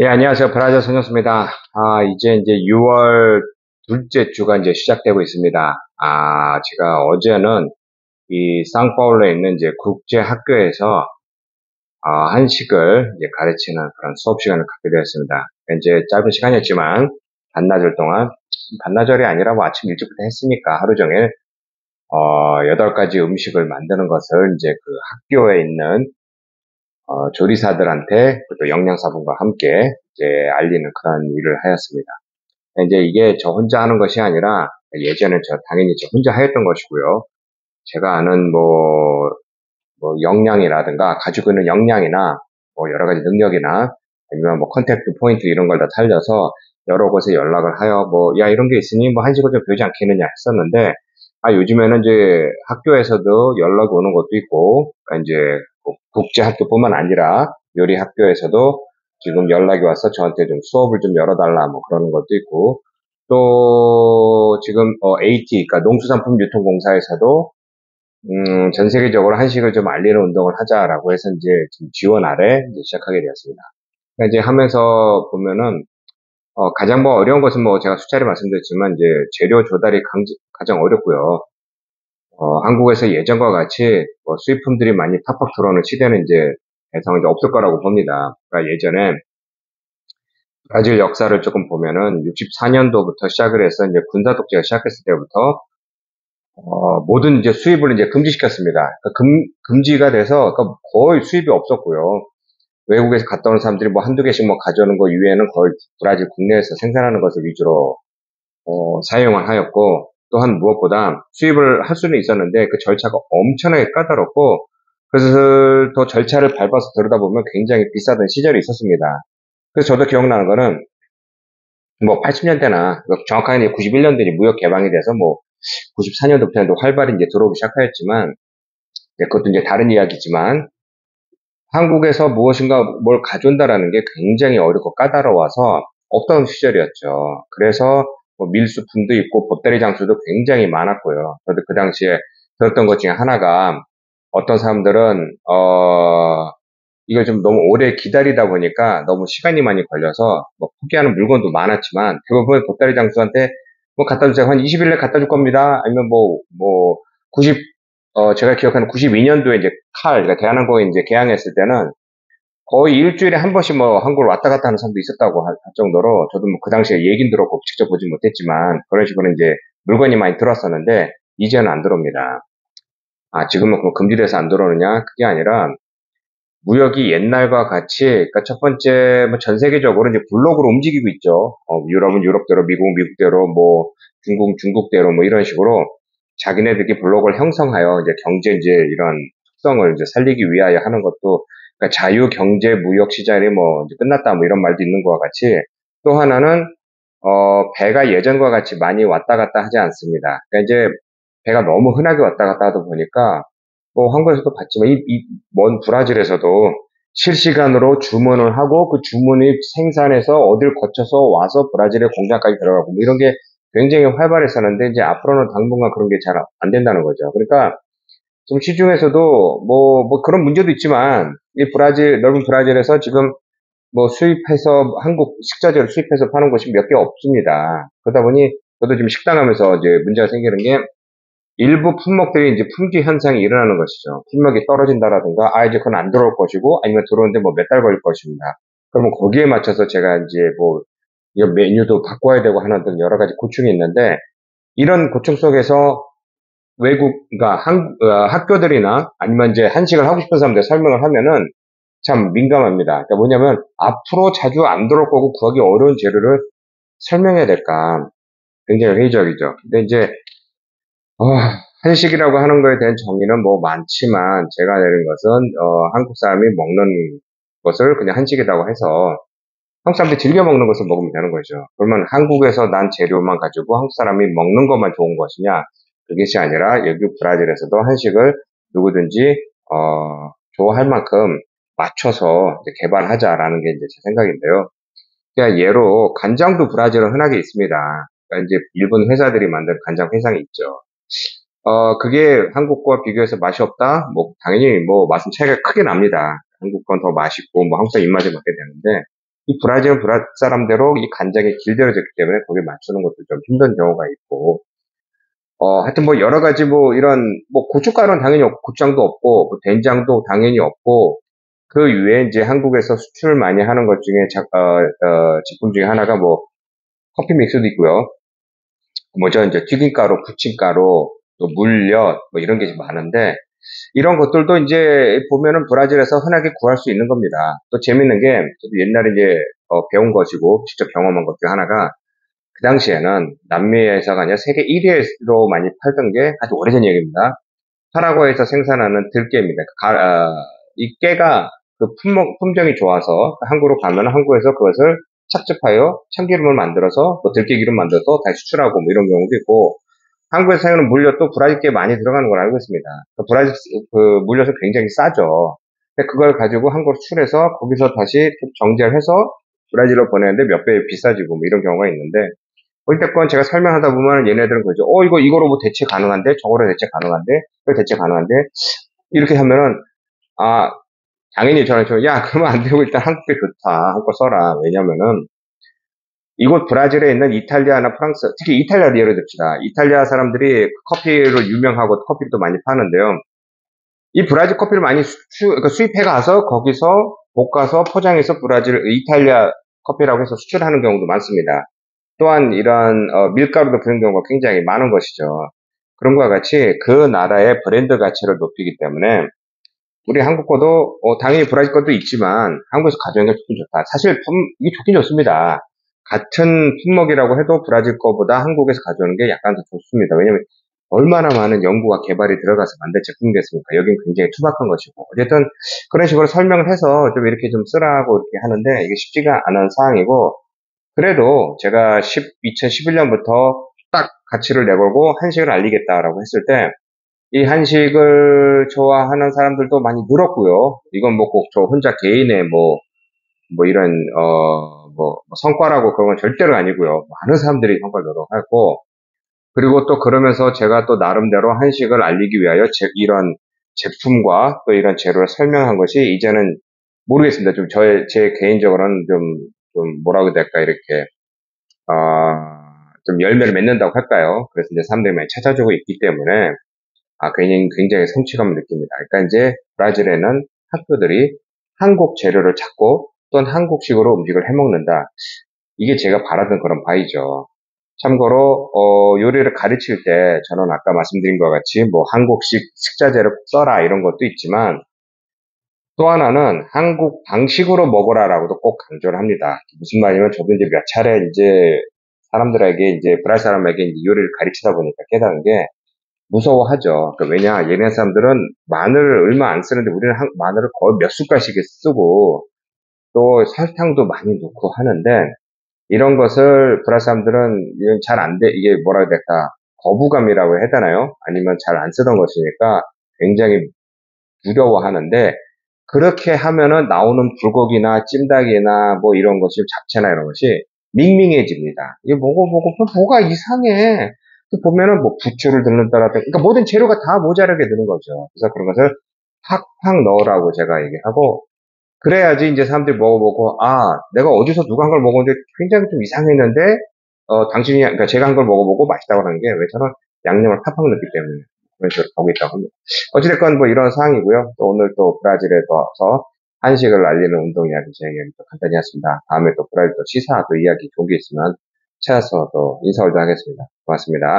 예, 안녕하세요. 브라더 선영수입니다. 이제 6월 둘째 주가 이제 시작되고 있습니다. 제가 어제는 이 상파울루에 있는 이제 국제 학교에서 한식을 이제 가르치는 그런 수업 시간을 갖게 되었습니다. 이제 짧은 시간이었지만 반나절 동안, 반나절이 아니라 뭐 아침 일찍부터 했으니까 하루 종일 8가지 음식을 만드는 것을 이제 그 학교에 있는 조리사들한테 또 영양사분과 함께 이제 알리는 그런 일을 하였습니다. 이제 이게 저 혼자 하는 것이 아니라 예전에 당연히 저 혼자 하였던 것이고요. 제가 아는 뭐 역량이라든가 가지고 있는 역량이나 뭐 여러 가지 능력이나 아니면 뭐 컨택트 포인트 이런 걸 다 살려서 여러 곳에 연락을 하여 뭐 야 이런 게 있으니 뭐 한식을 좀 배우지 않겠느냐 했었는데 요즘에는 이제 학교에서도 연락이 오는 것도 있고 그러니까 이제 국제 학교뿐만 아니라 요리 학교에서도 지금 연락이 와서 저한테 좀 수업을 좀 열어달라 뭐 그러는 것도 있고 또 지금 AT 그러니까 농수산품 유통공사에서도 전 세계적으로 한식을 좀 알리는 운동을 하자라고 해서 이제 지금 지원 아래 이제 시작하게 되었습니다. 그러니까 이제 하면서 보면은 가장 뭐 어려운 것은 뭐 제가 수차례 말씀드렸지만 이제 재료 조달이 가장 어렵고요. 한국에서 예전과 같이 뭐 수입품들이 많이 팍팍 들어오는 시대는 이제 대상 이제 없을 거라고 봅니다. 그러니까 예전에 브라질 역사를 조금 보면은 64년도부터 시작을 해서 이제 군사 독재가 시작했을 때부터 모든 이제 수입을 이제 금지시켰습니다. 그러니까 금지가 돼서 그러니까 거의 수입이 없었고요. 외국에서 갔다 온 사람들이 뭐 한두 개씩 뭐 가져오는 거 이외에는 거의 브라질 국내에서 생산하는 것을 위주로 사용을 하였고 또한 무엇보다 수입을 할 수는 있었는데 그 절차가 엄청나게 까다롭고 그래서 더 절차를 밟아서 들여다보면 굉장히 비싸던 시절이 있었습니다. 그래서 저도 기억나는 거는 뭐 80년대나 정확하게 91년도에 무역 개방이 돼서 뭐 94년도부터 활발히 이제 들어오기 시작하였지만 그것도 이제 다른 이야기지만 한국에서 무엇인가 뭘 가져온다라는 게 굉장히 어렵고 까다로워서 없던 시절이었죠. 그래서 뭐 밀수품도 있고 보따리 장수도 굉장히 많았고요. 저도 그 당시에 들었던 것 중에 하나가 어떤 사람들은 이걸 좀 너무 오래 기다리다 보니까 너무 시간이 많이 걸려서 뭐 포기하는 물건도 많았지만 대부분 보따리 장수한테 뭐 갖다 주세요. 한 20일 내에 갖다 줄 겁니다. 아니면 뭐 90, 제가 기억하는 92년도에 이제 그러니까 대한항공에 이제 개항했을 때는 거의 일주일에 한 번씩 뭐 한국을 왔다 갔다 하는 사람도 있었다고 할 정도로 저도 뭐 그 당시에 얘긴 들었고 직접 보진 못했지만 그런 식으로 이제 물건이 많이 들어왔었는데 이제는 안 들어옵니다. 지금은 뭐 금지돼서 안 들어오느냐? 그게 아니라 무역이 옛날과 같이 그러니까 첫 번째 뭐 전 세계적으로 이제 블록으로 움직이고 있죠. 유럽은 유럽대로, 미국은 미국대로, 뭐 중국은 중국대로 뭐 이런 식으로 자기네들이 블록을 형성하여 이제 경제 이제 이런 특성을 이제 살리기 위하여 하는 것도 그러니까 자유 경제 무역 시장이 뭐 이제 끝났다 뭐 이런 말도 있는 것과 같이 또 하나는 배가 예전과 같이 많이 왔다 갔다 하지 않습니다. 그러니까 이제 배가 너무 흔하게 왔다 갔다 하다 보니까 뭐 한국에서도 봤지만 먼 브라질에서도 실시간으로 주문을 하고 그 주문이 생산해서 어딜 거쳐서 와서 브라질의 공장까지 들어가고 뭐 이런 게 굉장히 활발했었는데 이제 앞으로는 당분간 그런 게 잘 안 된다는 거죠. 그러니까 지금 시중에서도 뭐 그런 문제도 있지만 이 넓은 브라질에서 지금 뭐 수입해서 한국 식자재를 수입해서 파는 곳이 몇 개 없습니다. 그러다 보니 저도 지금 식당 하면서 이제 문제가 생기는 게 일부 품목들이 이제 품귀 현상이 일어나는 것이죠. 품목이 떨어진다라든가, 이제 그건 안 들어올 것이고, 아니면 들어오는데 뭐 몇 달 걸릴 것입니다. 그러면 거기에 맞춰서 제가 이제 뭐, 이 메뉴도 바꿔야 되고 하는 등 여러 가지 고충이 있는데, 이런 고충 속에서 그러니까 학교들이나 아니면 이제 한식을 하고 싶은 사람들 설명을 하면은 참 민감합니다. 그러니까 뭐냐면, 앞으로 자주 안 들어올 거고 구하기 어려운 재료를 설명해야 될까? 굉장히 회의적이죠. 근데 이제 어, 한식이라고 하는 거에 대한 정의는 뭐 많지만 제가 내린 것은 한국 사람이 먹는 것을 그냥 한식이라고 해서 한국 사람들이 즐겨 먹는 것을 먹으면 되는 거죠. 그러면 한국에서 난 재료만 가지고 한국 사람이 먹는 것만 좋은 것이냐? 그것이 아니라 여기 브라질에서도 한식을 누구든지 좋아할 만큼 맞춰서 이제 개발하자라는 게 이제 제 생각인데요. 그러니까 예로 간장도 브라질은 흔하게 있습니다. 그러니까 이제 일본 회사들이 만든 간장 회상이 있죠. 그게 한국과 비교해서 맛이 없다? 뭐, 당연히 뭐, 맛은 차이가 크게 납니다. 한국 건 더 맛있고, 뭐, 한국 사람 입맛에 맞게 되는데, 이 브라질은 브라질 사람대로 이 간장이 길들여졌기 때문에 거기에 맞추는 것도 좀 힘든 경우가 있고, 하여튼 뭐 여러 가지 뭐 이런, 뭐 고춧가루는 당연히 없고, 고추장도 없고, 뭐 된장도 당연히 없고, 그 외에 이제 한국에서 수출 많이 하는 것 중에 제품 중에 하나가 뭐 커피 믹스도 있고요. 뭐죠, 이제 튀김가루, 부침가루, 또 물엿, 뭐 이런 게 많은데, 이런 것들도 이제 보면은 브라질에서 흔하게 구할 수 있는 겁니다. 또 재밌는 게, 저도 옛날에 이제 배운 것이고, 직접 경험한 것 중 하나가, 그 당시에는 남미에서가 아니라 세계 1위로 많이 팔던 게 아주 오래전 얘기입니다. 파라과이에서 생산하는 들깨입니다. 이 깨가 그 품종이 좋아서 한국으로 가면 한국에서 그것을 착즙하여 참기름을 만들어서 또 들깨기름 만들어서 다시 수출하고 뭐 이런 경우도 있고, 한국에서 사용하는 물엿도 브라질 게 많이 들어가는 걸 알고 있습니다. 브라질 그 물엿은 굉장히 싸죠. 근데 그걸 가지고 한국으로 수출해서 거기서 다시 정제를 해서 브라질로 보내는데 몇 배 비싸지고 뭐 이런 경우가 있는데, 어쨌건 제가 설명하다 보면 얘네들은 그러죠. 이거로 뭐 대체 가능한데, 저거로 대체 가능한데, 이거 대체 가능한데, 이렇게 하면은, 아, 당연히 저는 야, 그러면 안 되고 일단 한국게 좋다. 한국 써라. 왜냐면은, 이곳 브라질에 있는 이탈리아나 프랑스, 특히 이탈리아를 예로 듭시다. 이탈리아 사람들이 커피로 유명하고 커피를 또 많이 파는데요. 이 브라질 커피를 많이 그러니까 수입해 가서 거기서 볶아서 포장해서 이탈리아 커피라고 해서 수출하는 경우도 많습니다. 또한 이런 밀가루도 그런 경우가 굉장히 많은 것이죠. 그런 것과 같이 그 나라의 브랜드 가치를 높이기 때문에 우리 한국 거도 당연히 브라질 것도 있지만 한국에서 가져오는 게 좋긴 좋다. 사실 이게 좋긴 좋습니다. 같은 품목이라고 해도 브라질 거보다 한국에서 가져오는 게 약간 더 좋습니다. 왜냐면 얼마나 많은 연구와 개발이 들어가서 만든 제품이겠습니까? 여긴 굉장히 투박한 것이고. 어쨌든 그런 식으로 설명을 해서 좀 이렇게 좀 쓰라고 이렇게 하는데 이게 쉽지가 않은 사항이고, 그래도 제가 2011년부터 딱 가치를 내걸고 한식을 알리겠다라고 했을 때, 이 한식을 좋아하는 사람들도 많이 늘었고요. 이건 뭐 꼭 저 혼자 개인의 뭐 이런, 뭐 성과라고 그런 건 절대로 아니고요. 많은 사람들이 성과를 노력하고, 그리고 또 그러면서 제가 또 나름대로 한식을 알리기 위하여 이런 제품과 또 이런 재료를 설명한 것이 이제는 모르겠습니다. 제 개인적으로는 좀 뭐라고 해야 될까, 이렇게, 좀 열매를 맺는다고 할까요? 그래서 이제 사람들이 많이 찾아주고 있기 때문에, 굉장히 성취감을 느낍니다. 그러니까 이제 브라질에는 학교들이 한국 재료를 찾고 또는 한국식으로 음식을 해먹는다. 이게 제가 바라던 그런 바이죠. 참고로, 요리를 가르칠 때 저는 아까 말씀드린 것과 같이 뭐 한국식 식자재를 써라 이런 것도 있지만, 또 하나는 한국 방식으로 먹으라라고도 꼭 강조를 합니다. 무슨 말이냐면 저도 이제 몇 차례 이제 사람들에게 이제 브라질 사람에게 이제 요리를 가르치다 보니까 깨달은 게 무서워하죠. 그러니까 왜냐, 얘네 사람들은 마늘을 얼마 안 쓰는데 우리는 마늘을 거의 몇 숟갈씩 쓰고 또 설탕도 많이 넣고 하는데, 이런 것을 브라질 사람들은 이건 잘 안 돼. 이게 뭐라 해야 될까? 거부감이라고 해야 되나요? 아니면 잘 안 쓰던 것이니까 굉장히 두려워하는데, 그렇게 하면은 나오는 불고기나 찜닭이나 뭐 이런 것이 잡채나 이런 것이 밍밍해집니다. 이게 뭐가 이상해. 또 보면은 뭐 부추를 넣는다라든가, 그러니까 모든 재료가 다 모자라게 되는 거죠. 그래서 그런 것을 팍팍 넣으라고 제가 얘기하고, 그래야지 이제 사람들이 먹어보고, 내가 어디서 누가 한 걸 먹었는데 굉장히 좀 이상했는데, 그러니까 제가 한 걸 먹어보고 맛있다고 하는 게, 왜 저는 양념을 팍팍 넣기 때문에 그런 식으로 하고 있다고 합니다. 어찌됐건 뭐 이런 상황이고요. 또 오늘 또 브라질에 서 한식을 알리는 운동 이야기 제 얘기를 또 간단히 했습니다. 다음에 또 브라질 또 시사 또 이야기 좋은 게 있으면 찾아서 또 인사올도 하겠습니다. 고맙습니다.